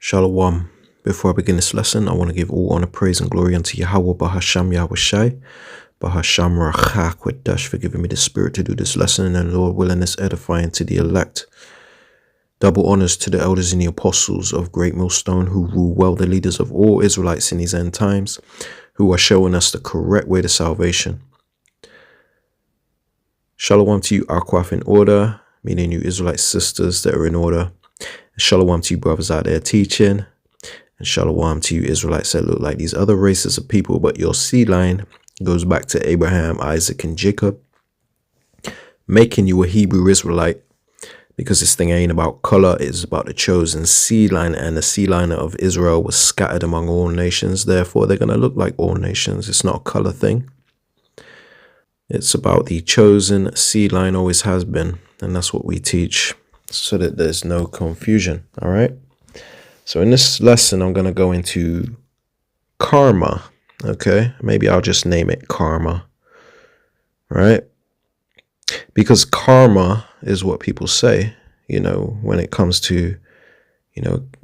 Shalom. Before I begin this lesson, I want to give all honor, praise, and glory unto Yahweh Bahasham Yahweh Shai, Bahasham Rachak Wadash for giving me the spirit to do this lesson, and Lord willing this edifying to the elect. Double honors to the elders and the apostles of Great Millstone who rule well, the leaders of all Israelites in these end times, who are showing us the correct way to salvation. Shalom to you, Akwaf in order, meaning you Israelite sisters that are in order. Shalom to you brothers out there teaching, and shalom to you Israelites that look like these other races of people, but your seed line goes back to Abraham, Isaac, and Jacob, making you a Hebrew Israelite, because this thing ain't about color, it's about the chosen seed line, and the seed line of Israel was scattered among all nations, therefore they're going to look like all nations. It's not a color thing. It's about the chosen seed line, always has been, and that's what we teach, so that there's no confusion. All right. So in this lesson, I'm going to go into karma. Okay. Maybe I'll just name it karma. Right. Because karma is what people say, when it comes to,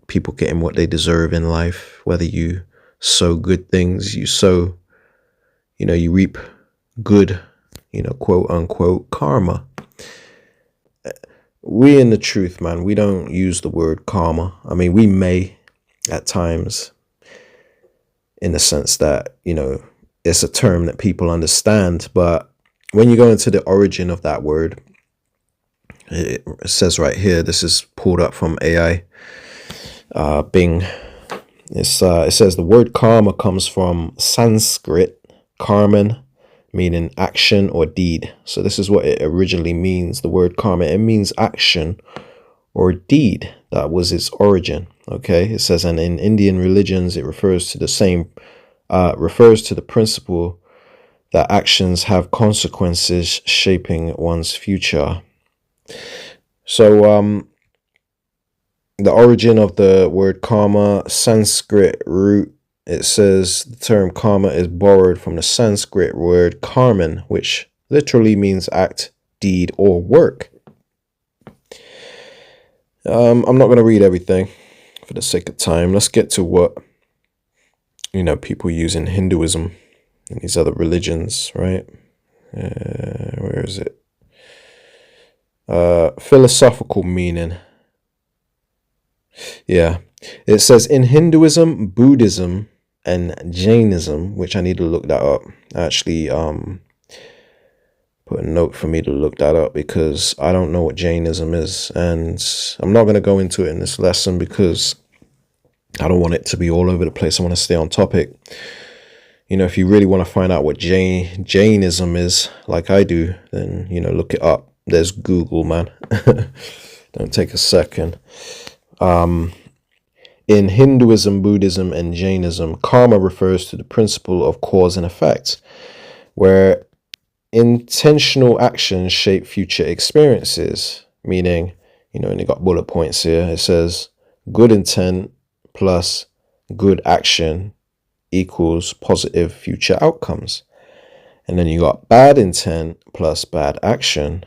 people getting what they deserve in life, whether you sow good things, you reap good, quote unquote karma. We in the truth, man, we don't use the word karma. I mean, we may at times, in the sense that, it's a term that people understand. But when you go into the origin of that word, it says right here, this is pulled up from AI, Bing. It says the word karma comes from Sanskrit, karman, meaning action or deed. So this is what it originally means. The word karma, it means action or deed. That was its origin. Okay. It says, and in Indian religions, it refers to the principle that actions have consequences shaping one's future. So, the origin of the word karma, Sanskrit root, it says the term karma is borrowed from the Sanskrit word karman, which literally means act, deed, or work. I'm not going to read everything for the sake of time. Let's get to what, people use in Hinduism and these other religions, right? Where is it? Philosophical meaning. Yeah. It says in Hinduism, Buddhism, and Jainism, which I need to look that up. I actually put a note for me to look that up because I don't know what Jainism is, and I'm not going to go into it in this lesson because I don't want it to be all over the place. I want to stay on topic. If you really want to find out what Jainism is, like I do, then look it up. There's Google, man. Don't take a second. In Hinduism, Buddhism, and Jainism, karma refers to the principle of cause and effect, where intentional actions shape future experiences, meaning, and you got bullet points here. It says good intent plus good action equals positive future outcomes. And then you got bad intent plus bad action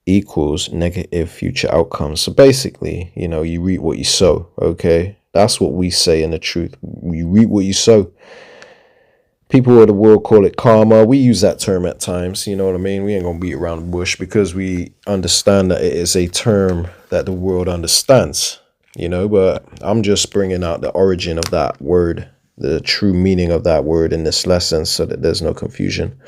equals negative future outcomes. So basically, you reap what you sow. Okay, that's what we say in the truth. You reap what you sow. People of the world call it karma. We use that term at times. You know what I mean? We ain't gonna beat around the bush because we understand that it is a term that the world understands. But I'm just bringing out the origin of that word, the true meaning of that word in this lesson, so that there's no confusion.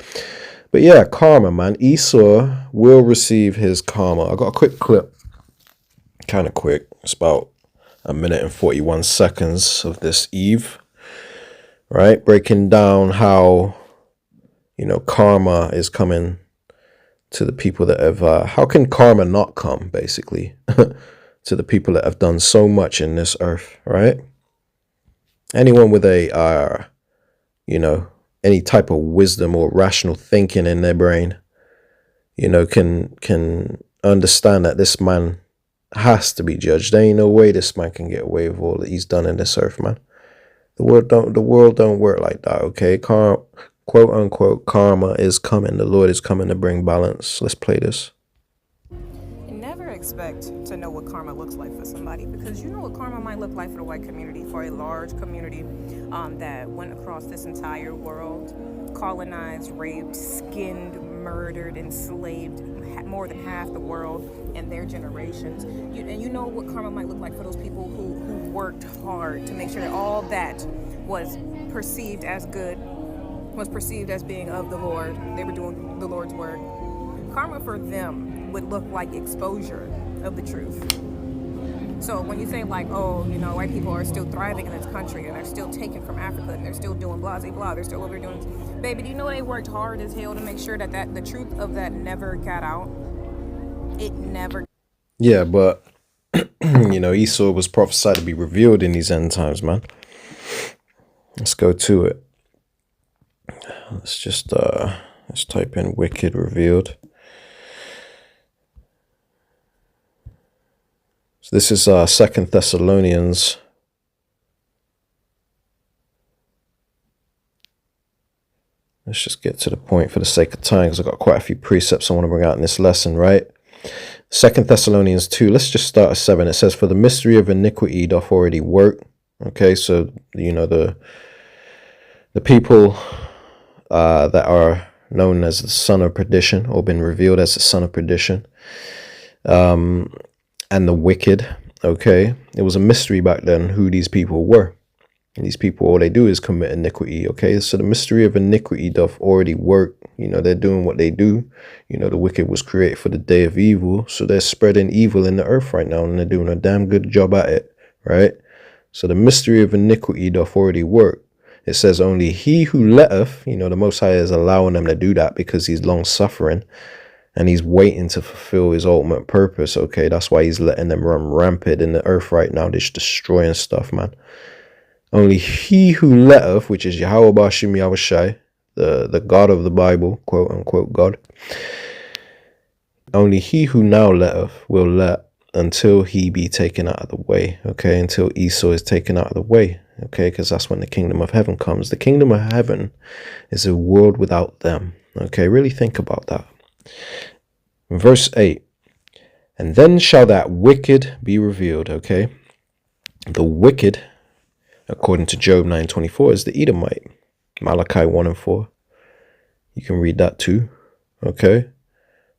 But yeah, karma, man. Esau will receive his karma. I got a quick clip, kind of quick. It's about 1 minute and 41 seconds of this Eve, right? Breaking down how, karma is coming to the people that have, how can karma not come, basically, to the people that have done so much in this earth, right? Anyone with a, any type of wisdom or rational thinking in their brain, can understand that this man has to be judged. There ain't no way this man can get away with all that he's done in this earth, man. The world don't work like that, okay? Quote unquote karma is coming. The Lord is coming to bring balance. Let's play this. Never expect to know what karma looks like for somebody, because you know what karma might look like for the white community, for a large community that went across this entire world, colonized, raped, skinned, murdered, enslaved more than half the world in their generations. And you know what karma might look like for those people who worked hard to make sure that all that was perceived as good, was perceived as being of the Lord. They were doing the Lord's work. Karma for them would look like exposure of the truth. So when you say like, oh, you know, white people are still thriving in this country and they're still taking from Africa and they're still doing blah, blah, blah, they're still over doing this. Baby, do you know they worked hard as hell to make sure that the truth of that never got out? It never. Yeah, but you know, Esau was prophesied to be revealed in these end times, man. Let's go to it. Let's just let's type in wicked revealed. So this is 2 Thessalonians. Let's just get to the point for the sake of time, because I've got quite a few precepts I want to bring out in this lesson, right? 2 Thessalonians 2, let's just start at 7. It says, for the mystery of iniquity doth already work. Okay, so, you know, the people that are known as the son of perdition, or been revealed as the son of perdition, and the wicked, okay? It was a mystery back then who these people were. And these people, all they do is commit iniquity, okay? So the mystery of iniquity doth already work. You know, they're doing what they do. You know, the wicked was created for the day of evil. So they're spreading evil in the earth right now, and they're doing a damn good job at it, right? So the mystery of iniquity doth already work. It says only he who letteth, you know, the Most High is allowing them to do that because he's long suffering and he's waiting to fulfill his ultimate purpose, okay? That's why he's letting them run rampant in the earth right now. They're just destroying stuff, man. Only he who letteth, which is Yahweh Bashim Yahushai, the God of the Bible, quote unquote God. Only he who now letteth will let until he be taken out of the way, okay? Until Esau is taken out of the way, okay? Because that's when the kingdom of heaven comes. The kingdom of heaven is a world without them, okay? Really think about that. Verse 8, and then shall that wicked be revealed, okay? The wicked, according to Job 9:24, is the Edomite. Malachi 1 and 4. You can read that too, okay?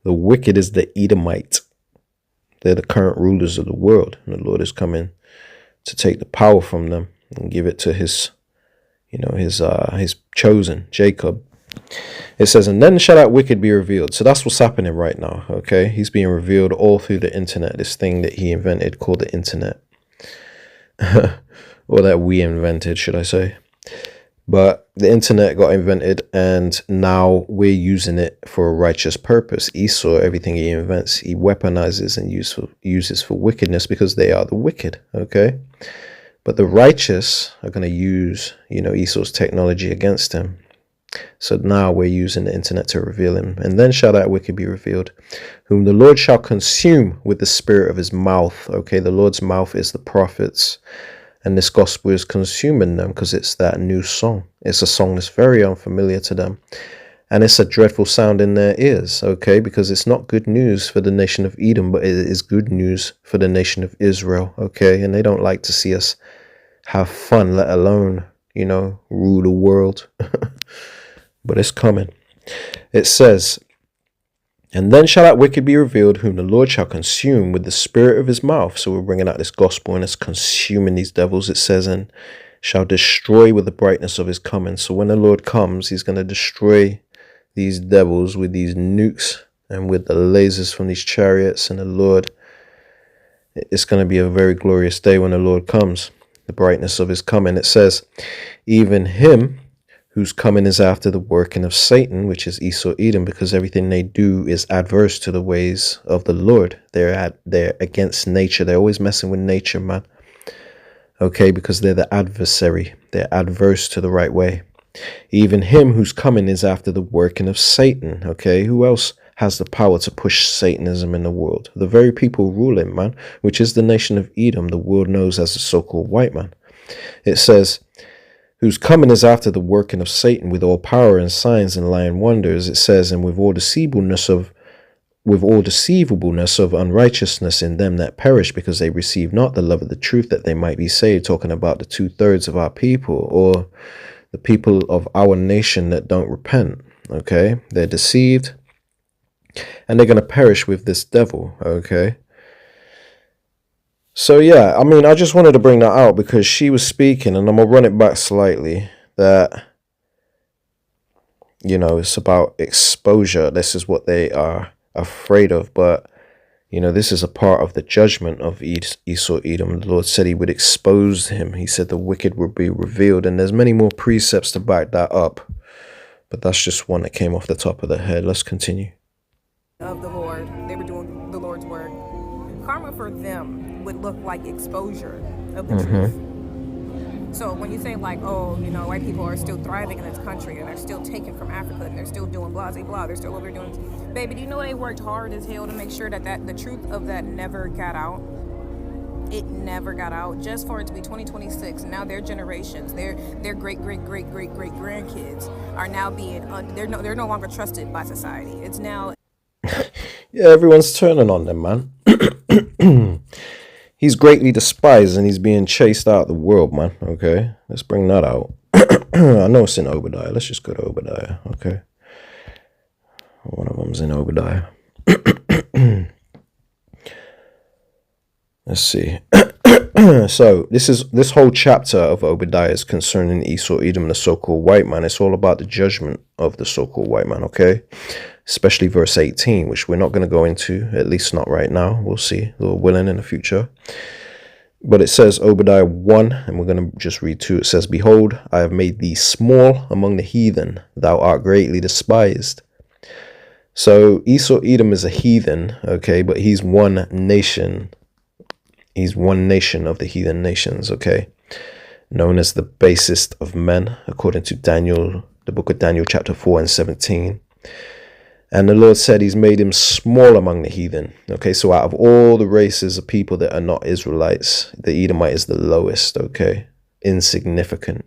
The wicked is the Edomite. They're the current rulers of the world, and the Lord is coming to take the power from them and give it to his, you know, his chosen, Jacob. It says, and then shall that wicked be revealed. So that's what's happening right now, okay? He's being revealed all through the internet, this thing that he invented called the internet. Or that we invented, should I say. But the internet got invented, and now we're using it for a righteous purpose. Esau, everything he invents, he weaponizes and uses for wickedness, because they are the wicked, okay? But the righteous are going to use, you know, Esau's technology against him. So now we're using the internet to reveal him. And then shall that wicked be revealed, whom the Lord shall consume with the spirit of his mouth. Okay, the Lord's mouth is the prophets. And this gospel is consuming them because it's that new song. It's a song that's very unfamiliar to them. And it's a dreadful sound in their ears, okay? Because it's not good news for the nation of Edom, but it is good news for the nation of Israel, okay? And they don't like to see us have fun, let alone, you know, rule the world. But it's coming. It says, and then shall that wicked be revealed, whom the Lord shall consume with the spirit of his mouth. So we're bringing out this gospel, and it's consuming these devils. It says, and shall destroy with the brightness of his coming. So when the Lord comes, he's going to destroy these devils with these nukes and with the lasers from these chariots. And the Lord, it's going to be a very glorious day when the Lord comes, the brightness of his coming. It says, even him whose coming is after the working of Satan, which is Esau, Edom, because everything they do is adverse to the ways of the Lord. They're against nature. They're always messing with nature, man. Okay, because they're the adversary. They're adverse to the right way. Even him whose coming is after the working of Satan. Okay, who else has the power to push Satanism in the world? The very people ruling, man, which is the nation of Edom, the world knows as the so-called white man. It says, whose coming is after the working of Satan with all power and signs and lying wonders. It says, and with all deceivableness of with all deceivableness of unrighteousness in them that perish, because they receive not the love of the truth, that they might be saved. Talking about the 2/3 of our people, or the people of our nation that don't repent. Okay, they're deceived and they're going to perish with this devil. Okay, so yeah, I mean, I just wanted to bring that out because she was speaking, and I'm gonna run it back slightly, that, you know, it's about exposure. This is what they are afraid of. But, you know, this is a part of the judgment of Esau Edom. The Lord said he would expose him. He said the wicked would be revealed. And there's many more precepts to back that up. But that's just one that came off the top of the head. Let's continue. Of the Lord, they were doing the Lord's work. Karma for them would look like exposure of the truth. So when you say like, oh, you know, white people are still thriving in this country and they're still taking from Africa and they're still doing blah, blah, blah, they're still overdoing, baby, do you know they worked hard as hell to make sure that the truth of that never got out? It never got out, just for it to be 2026. Now their generations, their great grandkids are now being they're no longer trusted by society. It's now Yeah, everyone's turning on them, man. He's greatly despised and he's being chased out of the world, man. Okay, let's bring that out. I know it's in Obadiah. Let's just go to Obadiah. Okay, one of them's in Obadiah. Let's see. So this whole chapter of Obadiah is concerning Esau Edom, the so-called white man. It's all about the judgment of the so-called white man. Okay, especially verse 18, which we're not going to go into, at least not right now. We'll see, Lord willing, in the future. But it says, Obadiah 1, and we're going to just read 2. It says, behold, I have made thee small among the heathen. Thou art greatly despised. So Esau Edom is a heathen, okay, but he's one nation. He's one nation of the heathen nations, okay, known as the basest of men, according to Daniel, the book of Daniel, chapter 4 and 17. And the Lord said he's made him small among the heathen. Okay, so out of all the races of people that are not Israelites, the Edomite is the lowest, okay, insignificant.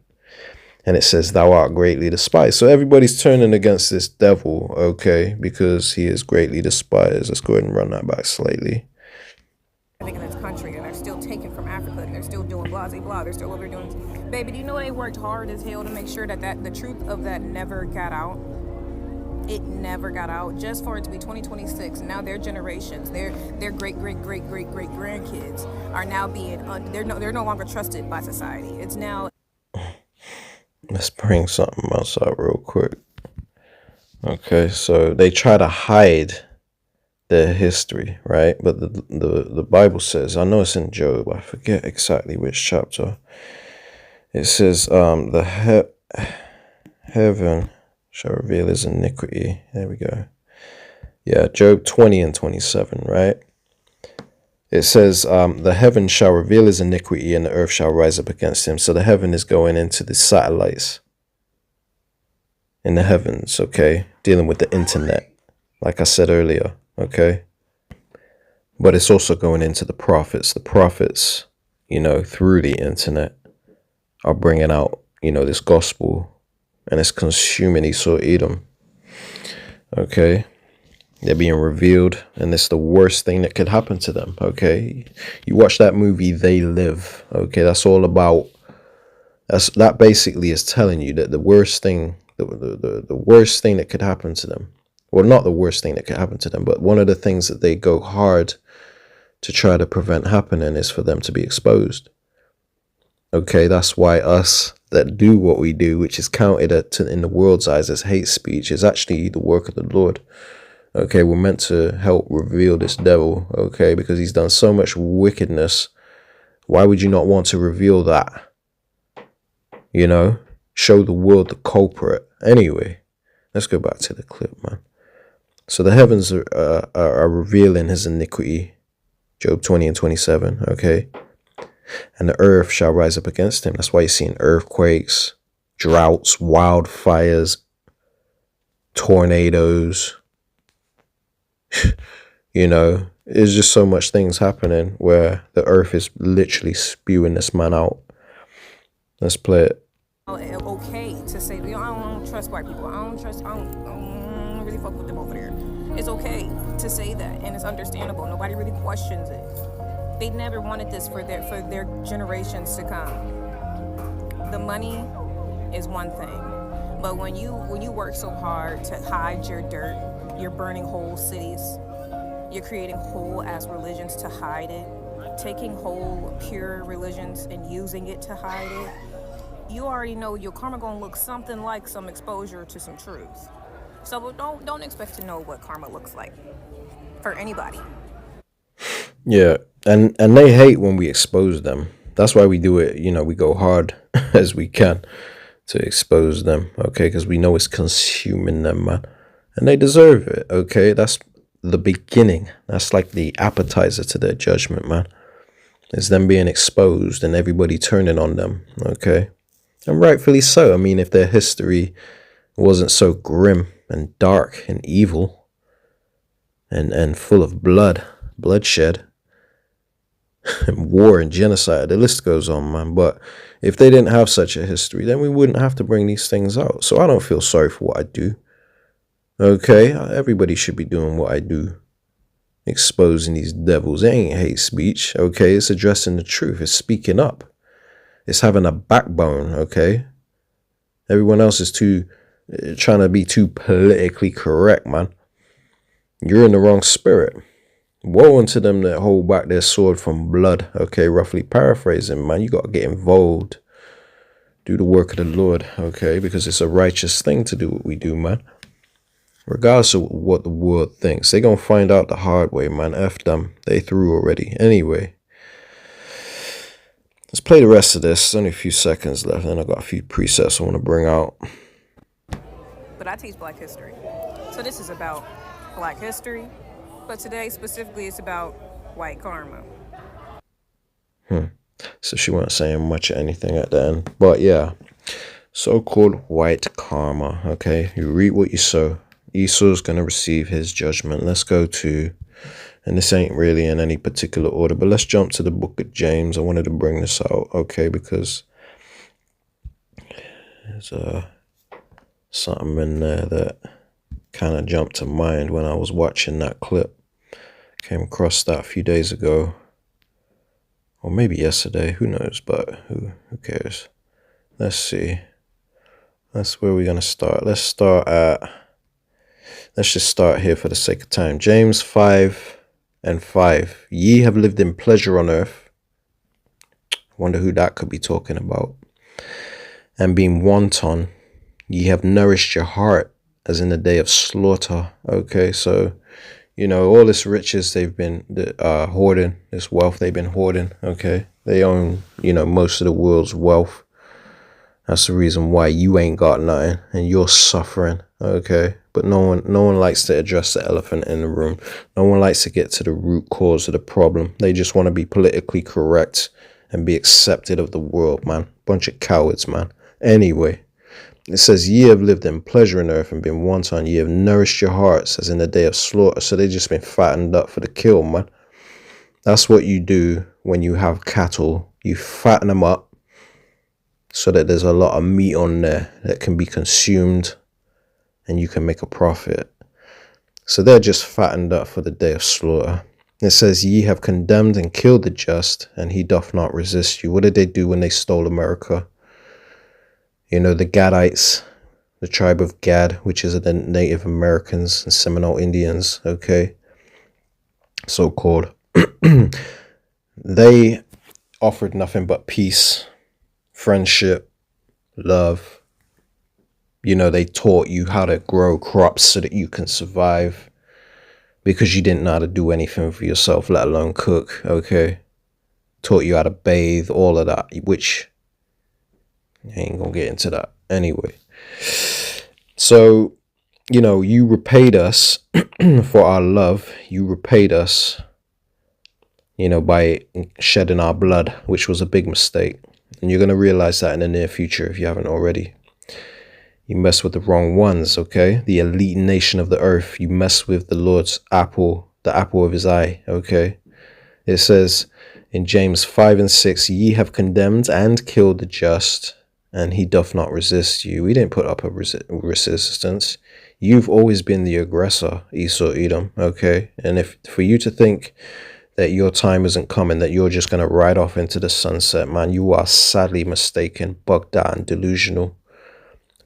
And it says, thou art greatly despised. So everybody's turning against this devil, okay, because he is greatly despised. Let's go ahead and run that back slightly. in this country and they're still taking from Africa and they're still doing blah, blah, blah, they're still overdoing. Baby, do you know they worked hard as hell to make sure that the truth of that never got out? It never got out, just for it to be 2026. Now their generations, their great grandkids are now being they're no longer trusted by society. It's now. Let's bring something else out real quick. Okay, so they try to hide their history, right? But the Bible says, I know it's in Job, I forget exactly which chapter. It says, heaven shall reveal his iniquity. There we go. Yeah, Job 20 and 27, right? It says, the heaven shall reveal his iniquity and the earth shall rise up against him. So the heaven is going into the satellites in the heavens, okay? Dealing with the internet, like I said earlier, okay? But it's also going into the prophets. The prophets, you know, through the internet are bringing out, you know, this gospel. And it's consuming Esau Edom. Okay. They're being revealed. And it's the worst thing that could happen to them. Okay. You watch that movie, They Live. Okay. That's all about. That basically is telling you that the worst thing, the worst thing that could happen to them. Well, not the worst thing that could happen to them, but one of the things that they go hard to try to prevent happening is for them to be exposed. Okay. That's why us that do what we do, which is counted in the world's eyes as hate speech, is actually the work of the Lord. Okay, we're meant to help reveal this devil, okay, because he's done so much wickedness. Why would you not want to reveal that? You know, show the world the culprit. Anyway, let's go back to the clip, man. So the heavens are revealing his iniquity, Job 20 and 27, okay? And the earth shall rise up against him. That's why you're seeing earthquakes, droughts, wildfires, tornadoes. You know, there's just so much things happening where the earth is literally spewing this man out. Let's play it. Okay to say, I don't trust white people. I don't really fuck with them over there. It's okay to say that, and it's understandable. Nobody really questions it. They never wanted this for their generations to come. The money is one thing, but when you work so hard to hide your dirt, you're burning whole cities. You're creating whole ass religions to hide it, taking whole pure religions and using it to hide it. You already know your karma gonna look something like some exposure to some truth. So don't expect to know what karma looks like for anybody. Yeah, and they hate when we expose them. That's why we do it. We go hard as we can to expose them. Okay, because we know it's consuming them, man, and they deserve it. Okay, that's the beginning. That's like the appetizer to their judgment, man. It's them being exposed and everybody turning on them. Okay, and rightfully so. I mean, if their history wasn't so grim and dark and evil and full of bloodshed, and war and genocide, the list goes on, man. But if they didn't have such a history, then we wouldn't have to bring these things out. So I don't feel sorry for what I do. Okay, everybody should be doing what I do, exposing these devils. It ain't hate speech. Okay, it's addressing the truth. It's speaking up. It's having a backbone. Okay, everyone else is trying to be too politically correct, man. You're in the wrong spirit. Woe unto them that hold back their sword from blood. Okay, roughly paraphrasing, man. You got to get involved. Do the work of the Lord, okay? Because it's a righteous thing to do what we do, man. Regardless of what the world thinks. They're going to find out the hard way, man. F them. They through already. Anyway. Let's play the rest of this. There's only a few seconds left. And I got a few presets I want to bring out. But I teach Black history. So this is about Black history. But today specifically it's about white karma. So she wasn't saying much of anything at the end. But yeah. So-called white karma. Okay. You reap what you sow. Esau's going to receive his judgment. Let's go to, and this ain't really in any particular order, but let's jump to the book of James. I wanted to bring this out, okay, because there's something in there that kind of jumped to mind when I was watching that clip. Came across that a few days ago, or maybe yesterday, who knows, but who cares? Let's see. That's where we're going to start. Let's just start here for the sake of time. James 5:5. Ye have lived in pleasure on earth. Wonder who that could be talking about. And being wanton, ye have nourished your heart as in the day of slaughter. Okay, so, all this riches they've been hoarding, this wealth they've been hoarding. Okay, they own, most of the world's wealth. That's the reason why you ain't got nothing and you're suffering. Okay, but no one likes to address the elephant in the room. No one likes to get to the root cause of the problem. They just want to be politically correct and be accepted of the world, man. Bunch of cowards, man. Anyway, it says, ye have lived in pleasure in earth and been wanton. Ye have nourished your hearts as in the day of slaughter. So they just been fattened up for the kill, man. That's what you do when you have cattle. You fatten them up so that there's a lot of meat on there that can be consumed and you can make a profit. So they're just fattened up for the day of slaughter. It says, ye have condemned and killed the just, and he doth not resist you. What did they do when they stole America? The Gadites, the tribe of Gad, which is the Native Americans and Seminole Indians, okay, so-called. They offered nothing but peace, friendship, love. They taught you how to grow crops so that you can survive because you didn't know how to do anything for yourself, let alone cook, okay? Taught you how to bathe, all of that, which I ain't gonna get into that anyway. So, you repaid us for our love. You repaid us, by shedding our blood, which was a big mistake. And you're going to realize that in the near future if you haven't already. You mess with the wrong ones, okay? The elite nation of the earth. You mess with the Lord's apple, the apple of his eye, okay? It says in James 5:6, ye have condemned and killed the just, and he doth not resist you. We didn't put up a resistance. You've always been the aggressor, Esau Edom, okay? And if for you to think that your time isn't coming, that you're just going to ride off into the sunset, man, you are sadly mistaken, bugged out and delusional.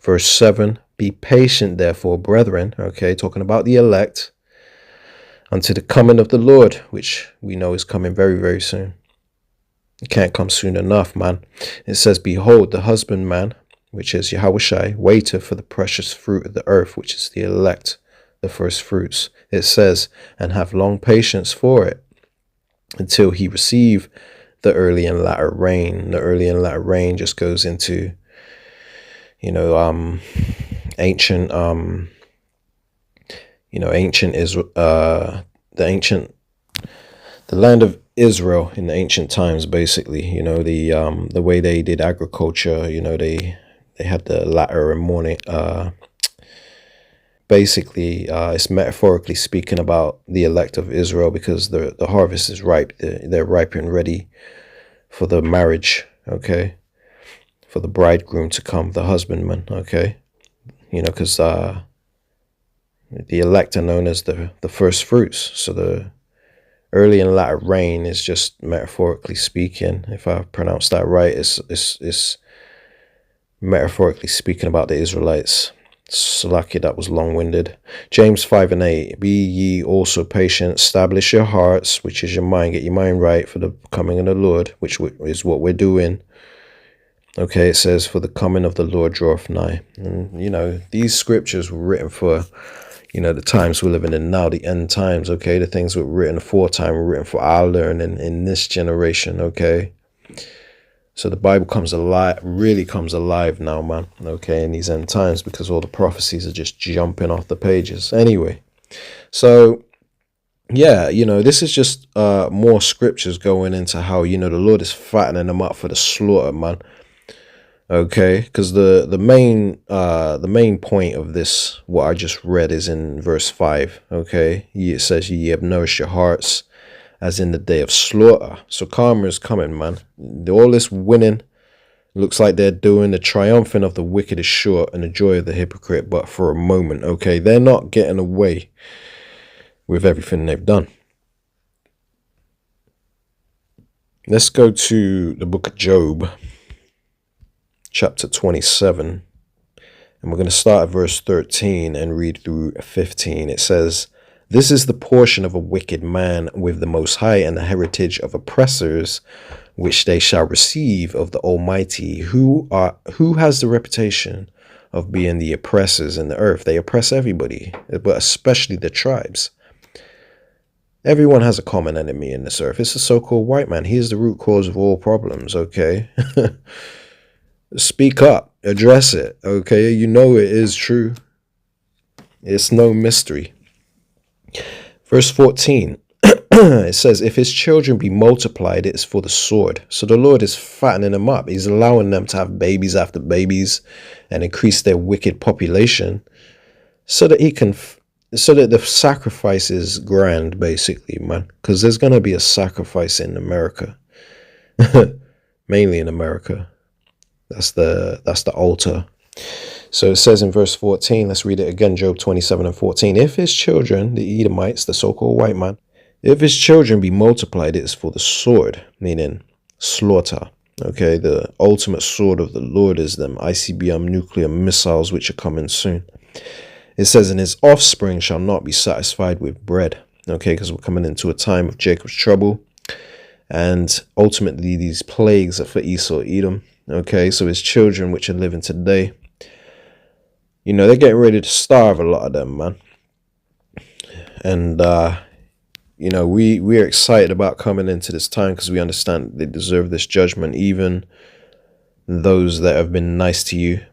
Verse 7, be patient, therefore, brethren, okay, talking about the elect, unto the coming of the Lord, which we know is coming very, very soon. It can't come soon enough, man. It says, behold, the husbandman, which is Yahushai, waiteth for the precious fruit of the earth, which is the elect, the first fruits. It says, and have long patience for it, until he receive the early and latter rain. The early and latter rain just goes into, ancient Israel, the land of Israel in the ancient times, basically. The way they did agriculture, they had the latter and morning. Basically, it's metaphorically speaking about the elect of Israel, because the harvest is ripe. They're ripe and ready for the marriage, okay? For the bridegroom to come, the husbandman, okay? Because the elect are known as the first fruits. So the early and latter rain is just metaphorically speaking, if I pronounce that right, it's metaphorically speaking about the Israelites. Slacky, that was long-winded. James 5:8, be ye also patient, establish your hearts, which is your mind, get your mind right for the coming of the Lord, which is what we're doing. Okay, it says, for the coming of the Lord draweth nigh. And, these scriptures were written for, the times we're living in now, the end times, okay? The things that were written aforetime were written for our learning in this generation, okay? So the Bible really comes alive now, man, okay, in these end times, because all the prophecies are just jumping off the pages. Anyway, so, yeah, this is just more scriptures going into how, the Lord is fattening them up for the slaughter, man. Okay, because the main point of this, what I just read, is in verse 5. Okay, it says, ye have nourished your hearts as in the day of slaughter. So karma is coming, man. All this winning looks like they're doing. The triumphing of the wicked is sure, and the joy of the hypocrite but for a moment. Okay, they're not getting away with everything they've done. Let's go to the book of Job, chapter 27, and we're going to start at verse 13 and read through 15. It says, this is the portion of a wicked man with the Most High, and the heritage of oppressors, which they shall receive of the Almighty, who has the reputation of being the oppressors in the earth. They oppress everybody, but especially the tribes. Everyone has a common enemy in this earth. It's the so-called white man. He is the root cause of all problems, okay? Speak up, address it, okay? It is true. It's no mystery. Verse 14, it says, if his children be multiplied, it is for the sword. So the Lord is fattening them up. He's allowing them to have babies after babies and increase their wicked population so that the sacrifice is grand, basically, man. Because there's going to be a sacrifice in America, mainly in America. That's the altar. So it says in verse 14, let's read it again, Job 27 and 14. If his children, the Edomites, the so-called white man, if his children be multiplied, it is for the sword, meaning slaughter. Okay, the ultimate sword of the Lord is them ICBM nuclear missiles, which are coming soon. It says, and his offspring shall not be satisfied with bread. Okay, because we're coming into a time of Jacob's trouble. And ultimately, these plagues are for Esau, Edom. Okay, so his children, which are living today, they're getting ready to starve, a lot of them, man. And, we're excited about coming into this time because we understand they deserve this judgment, even those that have been nice to you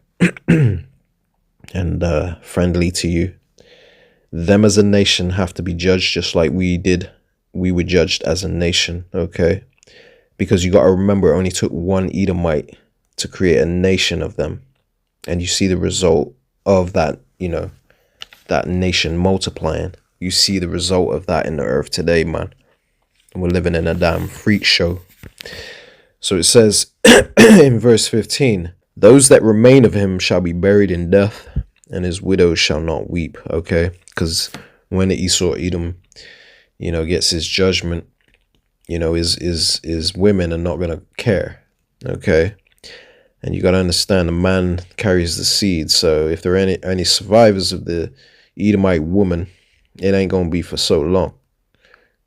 and friendly to you. Them as a nation have to be judged just like we were judged as a nation, okay? Because you got to remember, it only took one Edomite to create a nation of them. And you see the result of that, that nation multiplying. You see the result of that in the earth today, man. We're living in a damn freak show. So it says in verse 15, those that remain of him shall be buried in death, and his widow shall not weep. Okay, because when Esau Edom, gets his judgment, his women are not gonna care. Okay, and you got to understand, a man carries the seed. So if there are any survivors of the Edomite woman, it ain't gonna be for so long.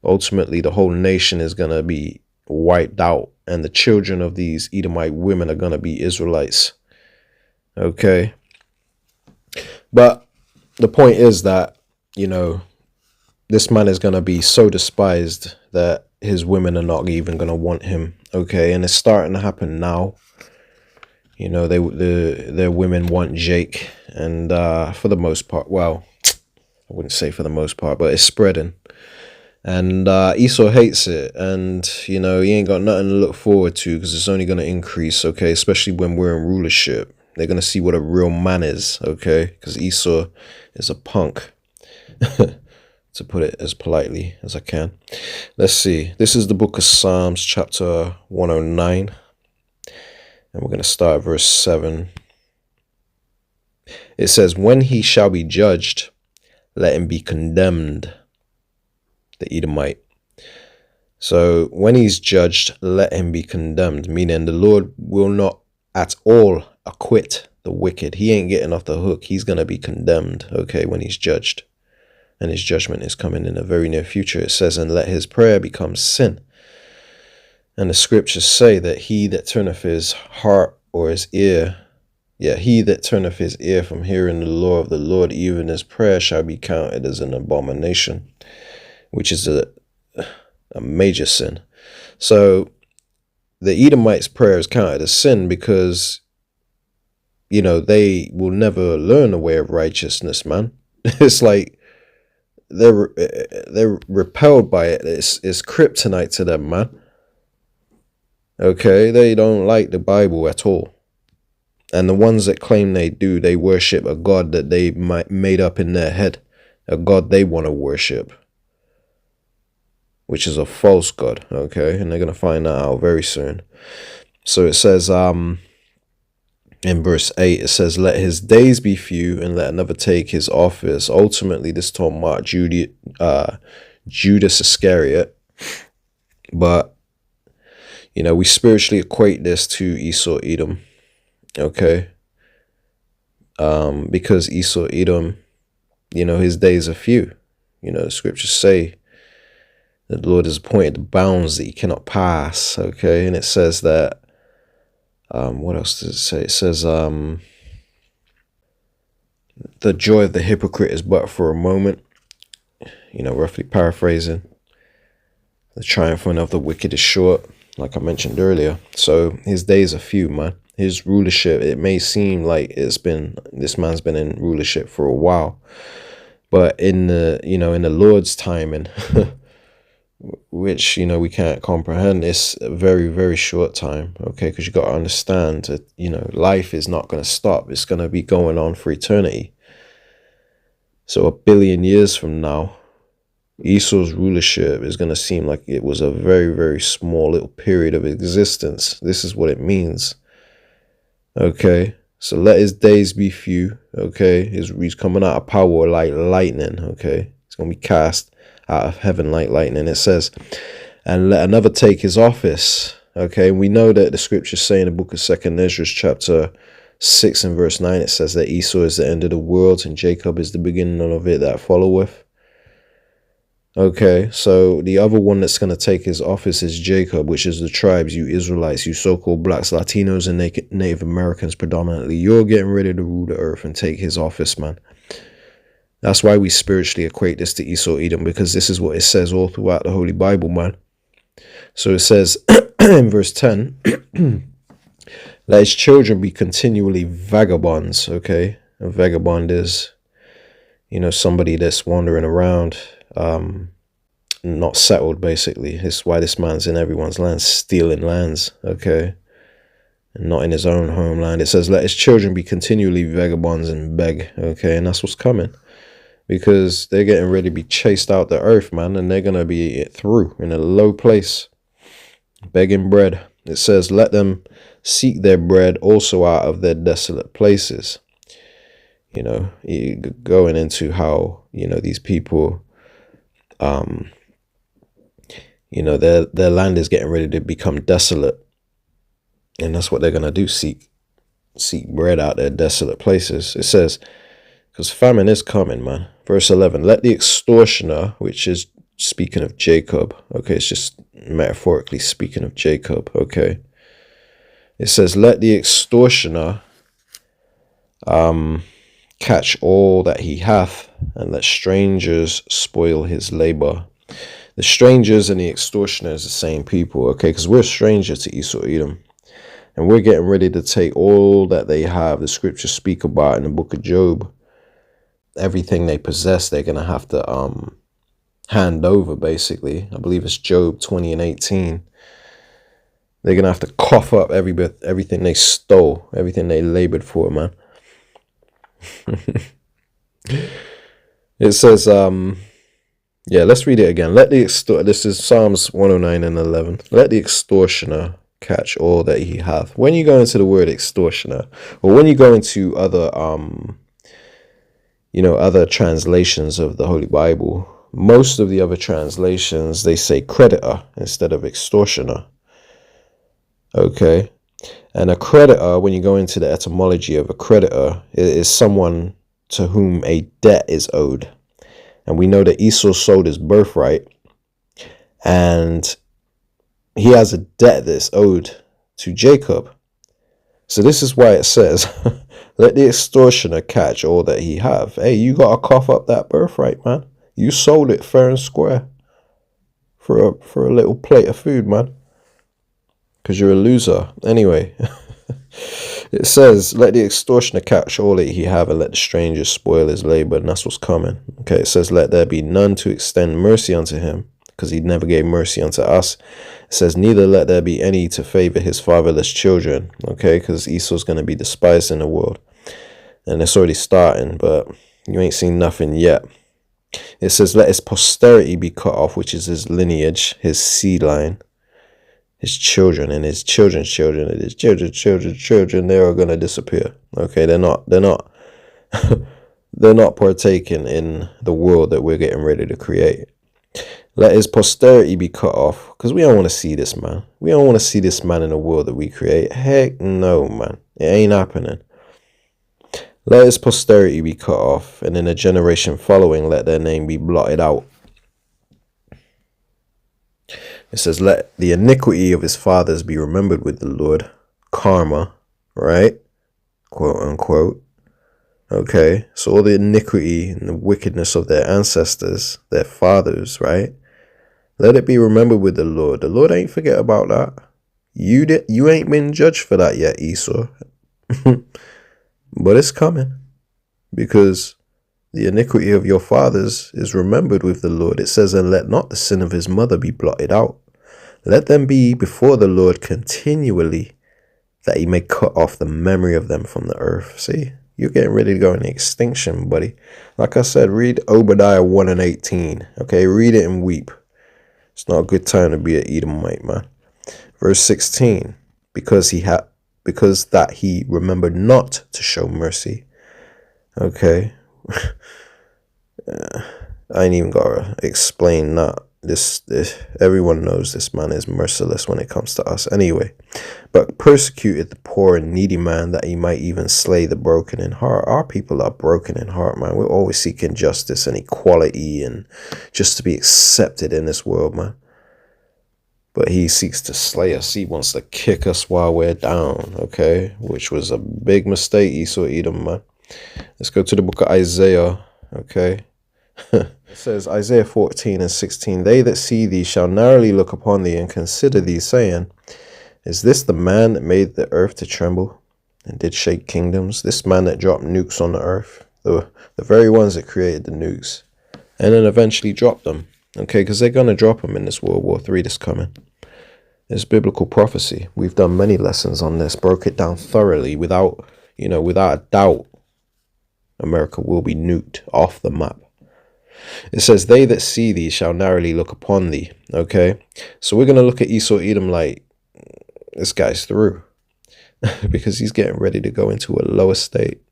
Ultimately, the whole nation is gonna be wiped out, and the children of these Edomite women are gonna be Israelites. Okay, but the point is that this man is gonna be so despised that his women are not even gonna want him. Okay, and it's starting to happen now. Their women want Jake, and for the most part, well, I wouldn't say for the most part, but it's spreading. And Esau hates it, and he ain't got nothing to look forward to, because it's only going to increase. Okay, especially when we're in rulership, they're going to see what a real man is. Okay, because Esau is a punk, to put it as politely as I can. Let's see. This is the book of Psalms, chapter 109. And we're going to start at verse 7. It says, when he shall be judged, let him be condemned, the Edomite. So when he's judged, let him be condemned, meaning the Lord will not at all acquit the wicked. He ain't getting off the hook. He's going to be condemned, okay, when he's judged. And his judgment is coming in the very near future. It says, and let his prayer become sin. And the scriptures say that he that turneth his heart or his ear, he that turneth his ear from hearing the law of the Lord, even his prayer shall be counted as an abomination, which is a major sin. So the Edomites' prayer is counted as sin because, they will never learn the way of righteousness, man. It's like they're repelled by it. It's kryptonite to them, man. Okay, they don't like the Bible at all. And the ones that claim they do, they worship a God that they made up in their head, a God they want to worship, which is a false God. Okay, and they're going to find that out very soon. So it says, in verse 8, it says, let his days be few and let another take his office. Ultimately, this told Mark Judas Iscariot. But we spiritually equate this to Esau Edom, okay? Because Esau Edom, his days are few. The scriptures say that the Lord has appointed the bounds that he cannot pass, okay? And it says that, what else does it say? It says, the joy of the hypocrite is but for a moment, roughly paraphrasing. The triumphant of the wicked is short, like I mentioned earlier. So his days are few, man. His rulership, it may seem like this man's been in rulership for a while, but in the Lord's timing, which we can't comprehend, it's a very, very short time. Okay, because you got to understand that life is not going to stop. It's going to be going on for eternity. So 1 billion years from now, Esau's rulership is going to seem like it was a very, very small little period of existence. This is what it means. Okay, so let his days be few. Okay, he's coming out of power like lightning. Okay, it's going to be cast out of heaven like lightning. It says, and let another take his office. Okay, we know that the scriptures say in the book of 2nd Ezra chapter 6 and verse 9, it says that Esau is the end of the world and Jacob is the beginning of it that followeth. Okay, so the other one that's going to take his office is Jacob, which is the tribes, you Israelites, you so-called blacks, Latinos, and Native Americans predominantly. You're getting ready to rule the earth and take his office, man. That's why we spiritually equate this to Esau Edom, because this is what it says all throughout the Holy Bible, man. So it says in verse 10, let his children be continually vagabonds, okay? A vagabond is, somebody that's wandering around, not settled, basically. That's why this man's in everyone's land, stealing lands, okay, and not in his own homeland. It says, let his children be continually vagabonds and beg, okay, and that's what's coming, because they're getting ready to be chased out the earth, man, and they're going to be through in a low place, begging bread. It says, let them seek their bread also out of their desolate places. going into how, these people, their land is getting ready to become desolate. And that's what they're going to do, seek bread out their desolate places. It says, because famine is coming, man. Verse 11, let the extortioner, which is speaking of Jacob, okay, it's just metaphorically speaking of Jacob, okay. It says, let the extortioner catch all that he hath, and let strangers spoil his labor. The strangers and the extortioner is the same people, okay, because we're a stranger to Esau Edom. And we're getting ready to take all that they have. The scriptures speak about in the book of Job. Everything they possess, they're going to have to hand over, basically. I believe it's Job 20 and 18. They're going to have to cough up everything they stole, everything they labored for, man. It says, let's read it again. This is Psalms 109 and 11. Let the extortioner catch all that he hath. When you go into the word extortioner, or when you go into other other translations of the Holy Bible, most of the other translations, they say creditor instead of extortioner. Okay. And a creditor, when you go into the etymology of a creditor, is someone to whom a debt is owed. And we know that Esau sold his birthright, and he has a debt that's owed to Jacob. So this is why it says, let the extortioner catch all that he have. Hey, you got to cough up that birthright, man. You sold it fair and square for a little plate of food, man. Because you're a loser. Anyway, it says, let the extortioner catch all that he have, and let the stranger spoil his labor. And that's what's coming. Okay, it says, let there be none to extend mercy unto him, because he never gave mercy unto us. It says, neither let there be any to favor his fatherless children. Okay, because Esau's going to be despised in the world. And it's already starting, but you ain't seen nothing yet. It says, let his posterity be cut off, which is his lineage, his seed line, his children, and his children's children, and his children's children. They are going to disappear. Okay, they're not they're not partaking in the world that we're getting ready to create. Let his posterity be cut off, because we don't want to see this man. We don't want to see this man in the world that we create. Heck no, man. It ain't happening. Let his posterity be cut off, and in a generation following, let their name be blotted out. It says, let the iniquity of his fathers be remembered with the Lord. Karma, right? Quote unquote. Okay, so all the iniquity and the wickedness of their ancestors, their fathers, right? Let it be remembered with the Lord. The Lord ain't forget about that. You ain't been judged for that yet, Esau. But it's coming, because the iniquity of your fathers is remembered with the Lord. It says, and let not the sin of his mother be blotted out. Let them be before the Lord continually, that he may cut off the memory of them from the earth. See, you're getting ready to go into extinction, buddy. Like I said, read Obadiah 1 and 18. Okay, read it and weep. It's not a good time to be an Edomite, man. Verse 16, because that he remembered not to show mercy. Okay. I ain't even gotta explain that. This everyone knows this man is merciless when it comes to us. Anyway, but persecuted the poor and needy man, that he might even slay the broken in heart. Our people are broken in heart, man. We're always seeking justice and equality and just to be accepted in this world, man. But he seeks to slay us. He wants to kick us while we're down, okay? Which was a big mistake, Esau Edom, man. Let's go to the book of Isaiah, okay? It says, Isaiah 14 and 16, they that see thee shall narrowly look upon thee and consider thee, saying, is this the man that made the earth to tremble and did shake kingdoms? This man that dropped nukes on the earth, the very ones that created the nukes, and then eventually dropped them. Okay, because they're going to drop them in this World War III that's coming. It's biblical prophecy. We've done many lessons on this, broke it down thoroughly. Without a doubt, America will be nuked off the map. It says, they that see thee shall narrowly look upon thee. Okay, so we're going to look at Esau Edom like, this guy's through. Because he's getting ready to go into a lower state.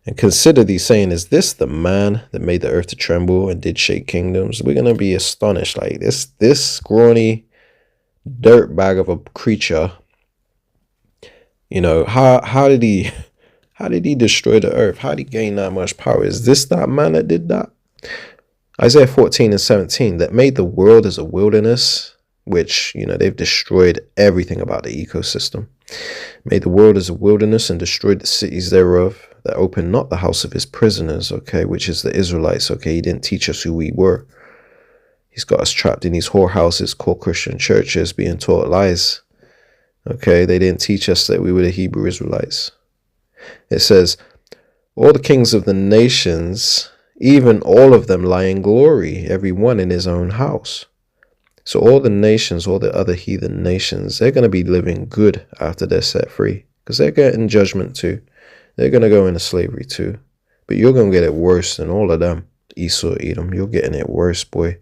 And consider thee, saying, is this the man that made the earth to tremble and did shake kingdoms? We're going to be astonished. Like this scrawny dirt bag of a creature, you know, how did he destroy the earth? How did he gain that much power? Is this that man that did that? Isaiah 14:17, that made the world as a wilderness, which, you know, they've destroyed everything about the ecosystem. Made the world as a wilderness and destroyed the cities thereof, that opened not the house of his prisoners, okay, which is the Israelites, okay. He didn't teach us who we were. He's got us trapped in these whorehouses called Christian churches, being taught lies, okay. They didn't teach us that we were the Hebrew Israelites. It says, all the kings of the nations, even all of them, lie in glory, every one in his own house. So all the nations, all the other heathen nations, they're going to be living good after they're set free, because they're getting judgment too. They're going to go into slavery too. But you're going to get it worse than all of them. Esau, Edom, you're getting it worse, boy.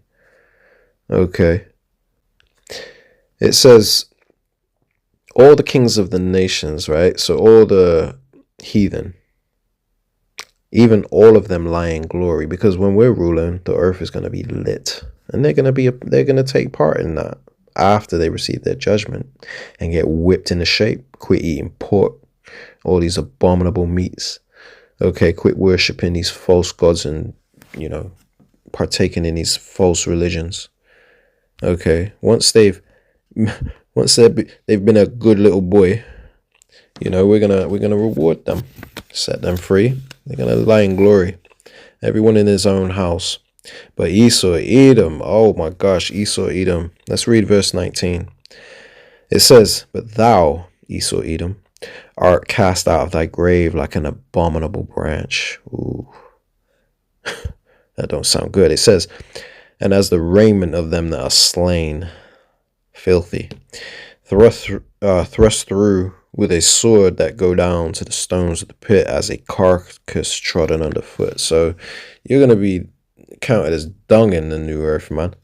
Okay. It says, all the kings of the nations, right? So all the heathen, even all of them lie in glory, because when we're ruling, the earth is going to be lit, and they're going to take part in that after they receive their judgment and get whipped into shape. Quit eating pork, all these abominable meats. Okay, quit worshiping these false gods and, you know, partaking in these false religions. Okay, once they've been a good little boy, you know, we're gonna reward them, set them free. They're gonna lie in glory, everyone in his own house. But Esau, Edom, oh my gosh, Esau, Edom. Let's read verse 19. It says, but thou, Esau, Edom, art cast out of thy grave like an abominable branch. Ooh, that don't sound good. It says, and as the raiment of them that are slain, filthy, thrust through with a sword that go down to the stones of the pit, as a carcass trodden underfoot. So you're going to be counted as dung in the new earth, man,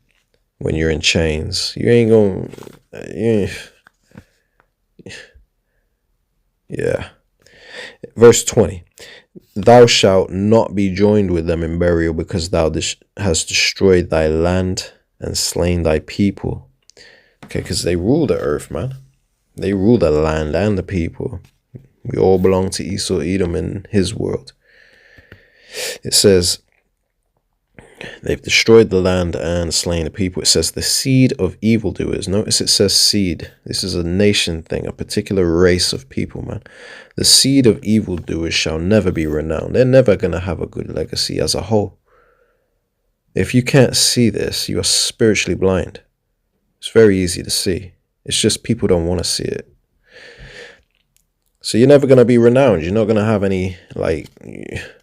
when you're in chains. You ain't going to... Yeah. Verse 20. Thou shalt not be joined with them in burial, because thou hast destroyed thy land and slain thy people. Okay, because they rule the earth, man. They rule the land and the people. We all belong to Esau, Edom, in his world. It says, they've destroyed the land and slain the people. It says the seed of evildoers. Notice it says seed. This is a nation thing, a particular race of people, man. The seed of evildoers shall never be renowned. They're never going to have a good legacy as a whole. If you can't see this, you are spiritually blind. It's very easy to see. It's just people don't want to see it. So you're never going to be renowned. You're not going to have any, like,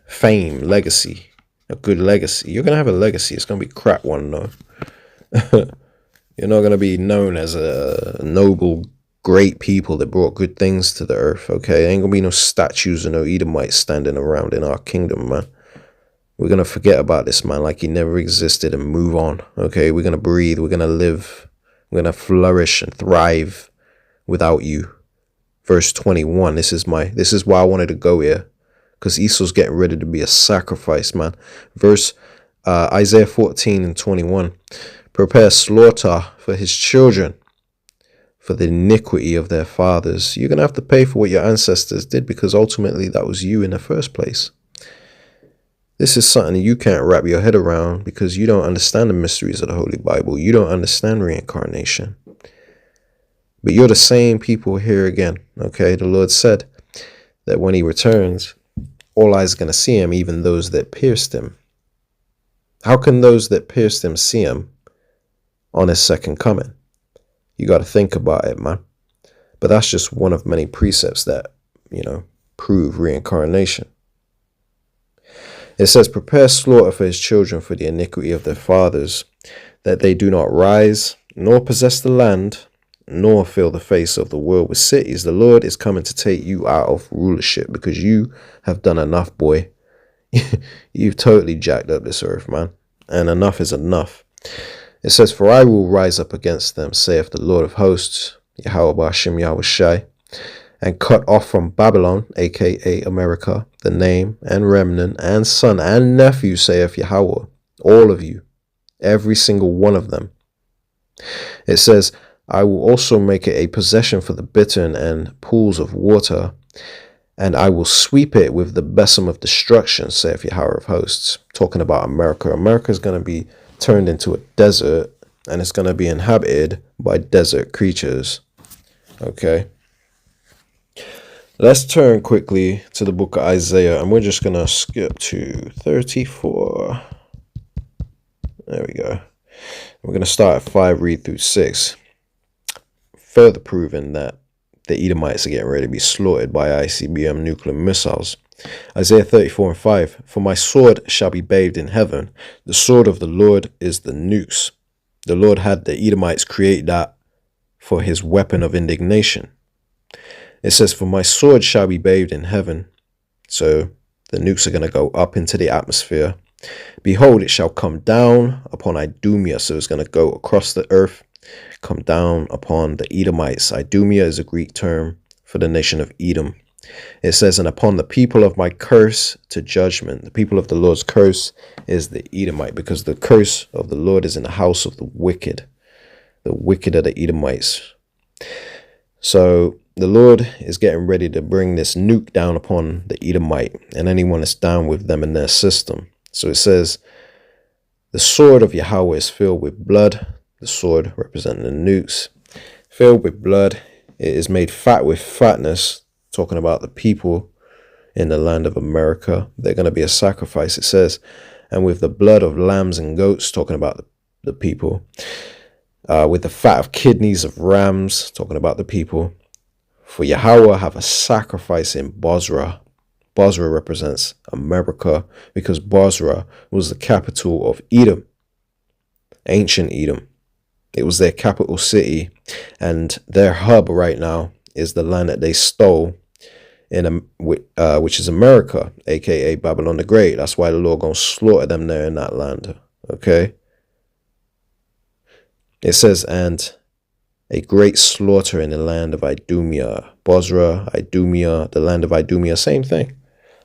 fame, legacy, a good legacy. You're going to have a legacy. It's going to be crap one, though. You're not going to be known as a noble, great people that brought good things to the earth, okay? Ain't going to be no statues or no Edomites standing around in our kingdom, man. We're going to forget about this man like he never existed and move on, okay? We're going to breathe. We're going to live. We're going to flourish and thrive without you. Verse 21. This is why I wanted to go here, because Esau's getting ready to be a sacrifice, man. Verse Isaiah 14:21. Prepare slaughter for his children, for the iniquity of their fathers. You're going to have to pay for what your ancestors did, because ultimately that was you in the first place. This is something you can't wrap your head around, because you don't understand the mysteries of the Holy Bible. You don't understand reincarnation. But you're the same people here again, okay? The Lord said that when he returns, all eyes are going to see him, even those that pierced him. How can those that pierced him see him on his second coming? You got to think about it, man. But that's just one of many precepts that, you know, prove reincarnation. It says, prepare slaughter for his children for the iniquity of their fathers, that they do not rise, nor possess the land, nor fill the face of the world with cities. The Lord is coming to take you out of rulership, because you have done enough, boy. You've totally jacked up this earth, man. And enough is enough. It says, for I will rise up against them, saith the Lord of hosts, Yahweh Ba'ashem Yahweh Shai, and cut off from Babylon, aka America, the name and remnant and son and nephew, saith Yahweh, all of you, every single one of them. It says, I will also make it a possession for the bittern and pools of water, and I will sweep it with the besom of destruction, saith Yahweh of hosts. Talking about America. America is going to be turned into a desert, and it's going to be inhabited by desert creatures. Okay. Let's turn quickly to the book of Isaiah, and we're just going to skip to 34. There we go. We're going to start at 5, read through 6. Further proving that the Edomites are getting ready to be slaughtered by ICBM nuclear missiles. Isaiah 34 and 5. For my sword shall be bathed in heaven. The sword of the Lord is the nukes. The Lord had the Edomites create that for his weapon of indignation. It says, for my sword shall be bathed in heaven. So the nukes are going to go up into the atmosphere. Behold, it shall come down upon Idumea. So it's going to go across the earth, come down upon the Edomites. Idumea is a Greek term for the nation of Edom. It says, and upon the people of my curse to judgment. The people of the Lord's curse is the Edomite, because the curse of the Lord is in the house of the wicked are the Edomites. So the Lord is getting ready to bring this nuke down upon the Edomite and anyone that's down with them in their system. So it says, the sword of Yahweh is filled with blood. The sword representing the nukes. Filled with blood. It is made fat with fatness. Talking about the people in the land of America. They're going to be a sacrifice, it says. And with the blood of lambs and goats. Talking about the people. With the fat of kidneys of rams. Talking about the people. For Yahweh have a sacrifice in Bozrah. Bozrah represents America, because Bozrah was the capital of Edom, ancient Edom. It was their capital city, and their hub right now is the land that they stole, which is America, aka Babylon the Great. That's why the Lord gonna slaughter them there in that land. Okay. It says, and a great slaughter in the land of Idumea. Bozrah, Idumea, the land of Idumea, same thing.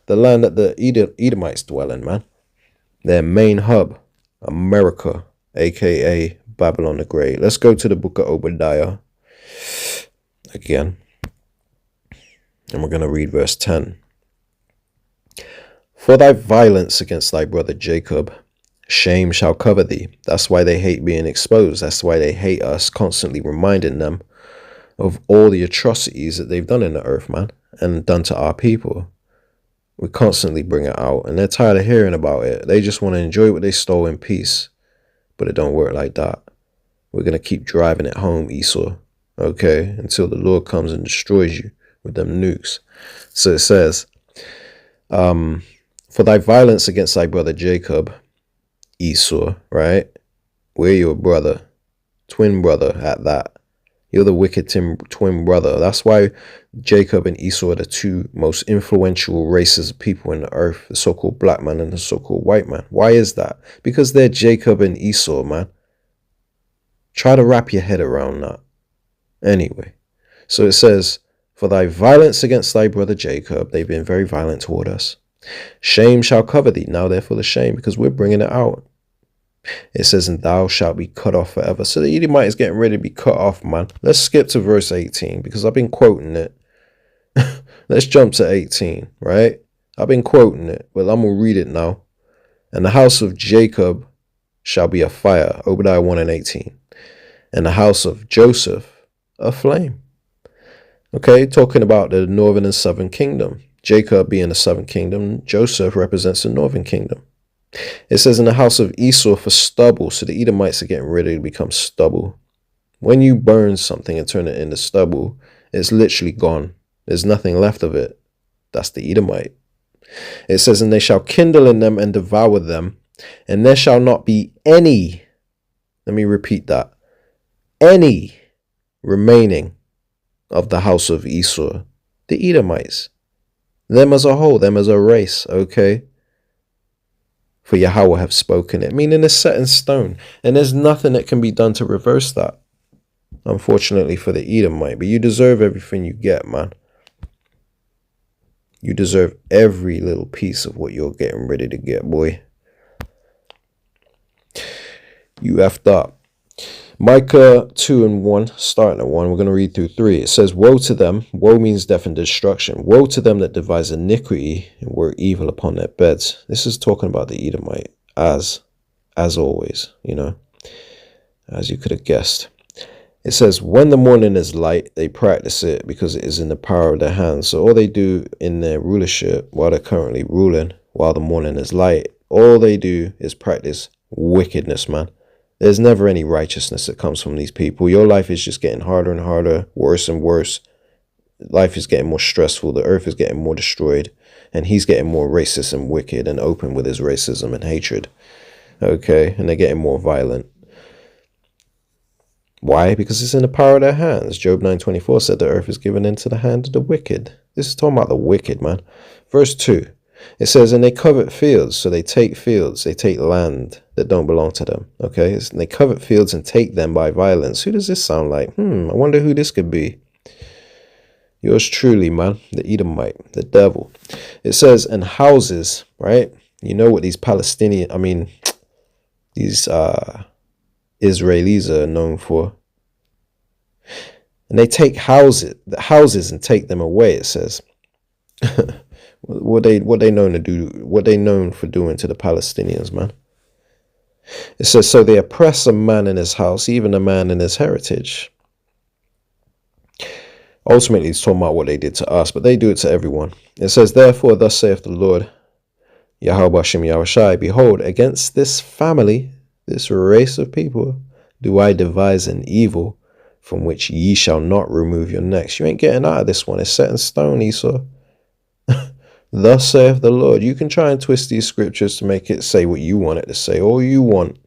The land that the Edomites dwell in, man. Their main hub, America, aka Babylon the Great. Let's go to the book of Obadiah again. And we're going to read verse 10. For thy violence against thy brother Jacob, shame shall cover thee. That's why they hate being exposed. That's why they hate us constantly reminding them of all the atrocities that they've done in the earth, man, and done to our people. We constantly bring it out, and they're tired of hearing about it. They just want to enjoy what they stole in peace, but it don't work like that. We're going to keep driving it home, Esau, okay, until the Lord comes and destroys you with them nukes. So it says, for thy violence against thy brother Jacob, Esau, right? We're your brother, twin brother at that. You're the wicked twin brother. That's why Jacob and Esau are the two most influential races of people in the earth, the so-called black man and the so-called white man. Why is that? Because they're Jacob and Esau, man. Try to wrap your head around that. Anyway, so it says, for thy violence against thy brother Jacob, they've been very violent toward us. Shame shall cover thee. Now they're full of shame because we're bringing it out. It says, and thou shalt be cut off forever. So the Edomite is getting ready to be cut off, man. Let's skip to verse 18 because I've been quoting it. Let's jump to 18, right? I've been quoting it, but I'm going to read it now. And the house of Jacob shall be a fire. Obadiah 1 and 18. And the house of Joseph a flame. Okay, talking about the northern and southern kingdom. Jacob being the southern kingdom. Joseph represents the northern kingdom. It says in the house of Esau for stubble. So the Edomites are getting ready to become stubble. When you burn something and turn it into stubble, it's literally gone. There's nothing left of it. That's the Edomite. It says, and they shall kindle in them and devour them, and there shall not be any, let me repeat that, any remaining of the house of Esau, the Edomites, them as a whole, them as a race, okay? For Yahweh have spoken it, meaning it's set in stone, and there's nothing that can be done to reverse that, unfortunately for the Edomite, but you deserve everything you get, man. You deserve every little piece of what you're getting ready to get, boy. You effed up. Micah 2:1, starting at 1, we're going to read through 3. It says, woe to them. Woe means death and destruction. Woe to them that devise iniquity and work evil upon their beds. This is talking about the Edomite, as always, as you could have guessed. It says, when the morning is light, they practice it because it is in the power of their hands. So all they do in their rulership, while they're currently ruling, while the morning is light, all they do is practice wickedness, man. There's never any righteousness that comes from these people. Your life is just getting harder and harder, worse and worse. Life is getting more stressful. The earth is getting more destroyed. And he's getting more racist and wicked and open with his racism and hatred. Okay, and they're getting more violent. Why? Because it's in the power of their hands. Job 9:24 said the earth is given into the hand of the wicked. This is talking about the wicked, man. Verse 2. It says, and they covet fields, so they take fields, they take land that don't belong to them, okay? And they covet fields and take them by violence. Who does this sound like? I wonder who this could be. Yours truly, man, the Edomite, the devil. It says, and houses, right? You know what these these Israelis are known for. And they take houses and take them away, it says. What they known to do, what they known for doing to the Palestinians, man. It says, so they oppress a man in his house, even a man in his heritage. Ultimately, it's talking about what they did to us, but they do it to everyone. It says, therefore, thus saith the Lord, Yahweh Hashem Yahushai, behold, against this family, this race of people, do I devise an evil from which ye shall not remove your necks. You ain't getting out of this one. It's set in stone, Esau. Thus saith the Lord. You can try and twist these scriptures to make it say what you want it to say, all you want,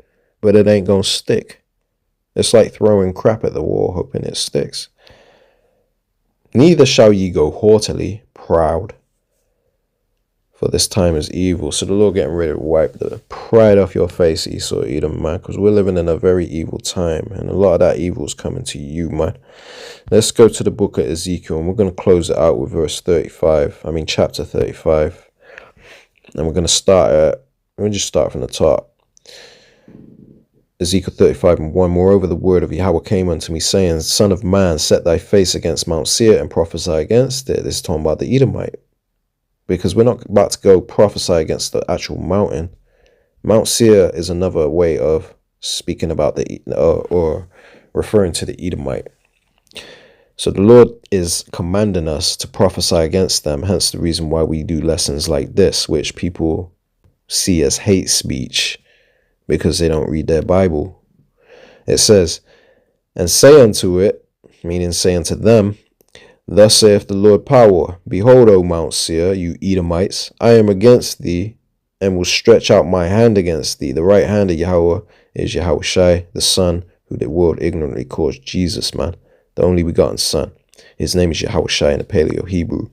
but it ain't gonna stick. It's like throwing crap at the wall, hoping it sticks. Neither shall ye go haughtily, proud, for this time is evil. So the Lord getting ready to wipe the pride off your face, Esau, Edom, man, because we're living in a very evil time, and a lot of that evil is coming to you, man. Let's go to the book of Ezekiel, and we're going to close it out with chapter 35. And we're going to just start from the top. Ezekiel 35:1. Moreover, the word of Yahweh came unto me, saying, Son of man, set thy face against Mount Seir and prophesy against it. This is talking about the Edomite. Because we're not about to go prophesy against the actual mountain. Mount Seir is another way of speaking about or referring to the Edomite. So the Lord is commanding us to prophesy against them. Hence the reason why we do lessons like this, which people see as hate speech because they don't read their Bible. It says, and say unto it, meaning say unto them, thus saith the Lord power, behold, O Mount Seir, you Edomites, I am against thee, and will stretch out my hand against thee. The right hand of Yahweh is Yahushai, the Son, who the world ignorantly calls Jesus, man, the only begotten Son. His name is Yahushai in the Paleo-Hebrew.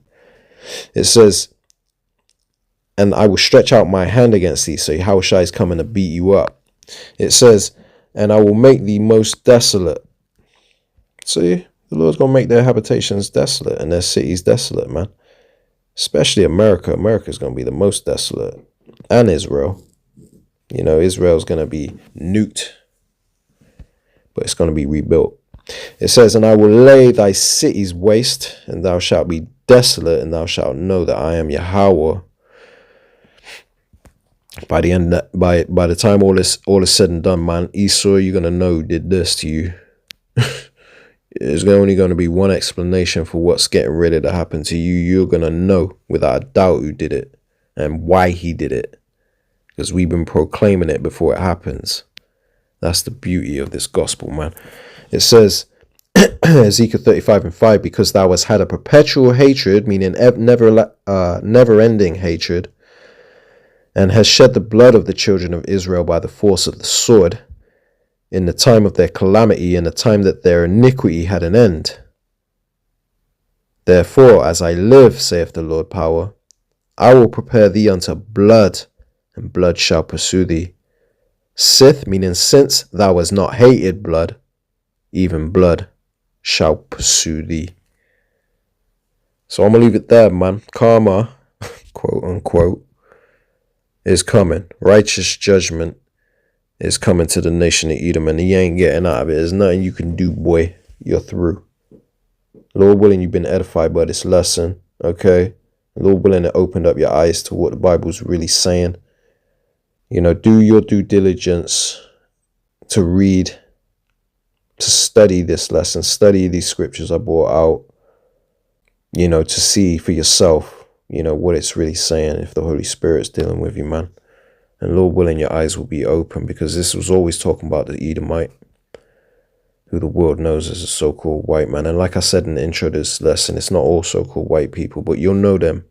It says, and I will stretch out my hand against thee. So Yahushai is coming to beat you up. It says, and I will make thee most desolate. See? The Lord's going to make their habitations desolate and their cities desolate, man. Especially America. America's going to be the most desolate. And Israel. Israel's going to be nuked. But it's going to be rebuilt. It says, and I will lay thy cities waste, and thou shalt be desolate, and thou shalt know that I am Yahweh. By the time all is said and done, man, Esau, you're going to know who did this to you. There's only going to be one explanation for what's getting ready to happen to you. You're going to know without a doubt who did it and why he did it. Because we've been proclaiming it before it happens. That's the beauty of this gospel, man. It says, Ezekiel 35:5, because thou hast had a perpetual hatred, meaning never-ending hatred, and hast shed the blood of the children of Israel by the force of the sword, in the time of their calamity, in the time that their iniquity had an end. Therefore, as I live, saith the Lord power, I will prepare thee unto blood, and blood shall pursue thee. Sith, meaning since thou hast not hated blood, even blood shall pursue thee. So I'm gonna leave it there, man. Karma, quote unquote, is coming. Righteous judgment is coming to the nation of Edom, and he ain't getting out of it. There's nothing you can do, boy. You're through. Lord willing, you've been edified by this lesson, okay? Lord willing, it opened up your eyes to what the Bible's really saying. You know, do your due diligence to read, to study this lesson, study these scriptures I brought out, you know, to see for yourself, you know, what it's really saying, if the Holy Spirit's dealing with you, man. And Lord willing, your eyes will be open, because this was always talking about the Edomite, who the world knows as a so-called white man. And like I said in the intro to this lesson, it's not all so-called white people, but you'll know them.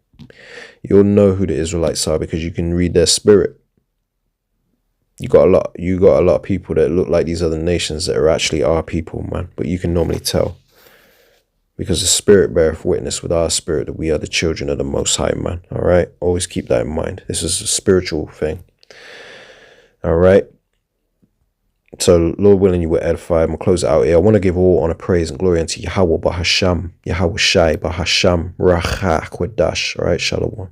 You'll know who the Israelites are, because you can read their spirit. You got a lot of people that look like these other nations that are actually our people, man. But you can normally tell, because the Spirit beareth witness with our spirit that we are the children of the Most High, man. All right? Always keep that in mind. This is a spiritual thing. All right? So, Lord willing, you were edified. I'm going to close it out here. I want to give all honor, praise, and glory unto Yahweh Bahasham, Yahweh Shai Bahasham, Racha Kodash. All right? Shalom.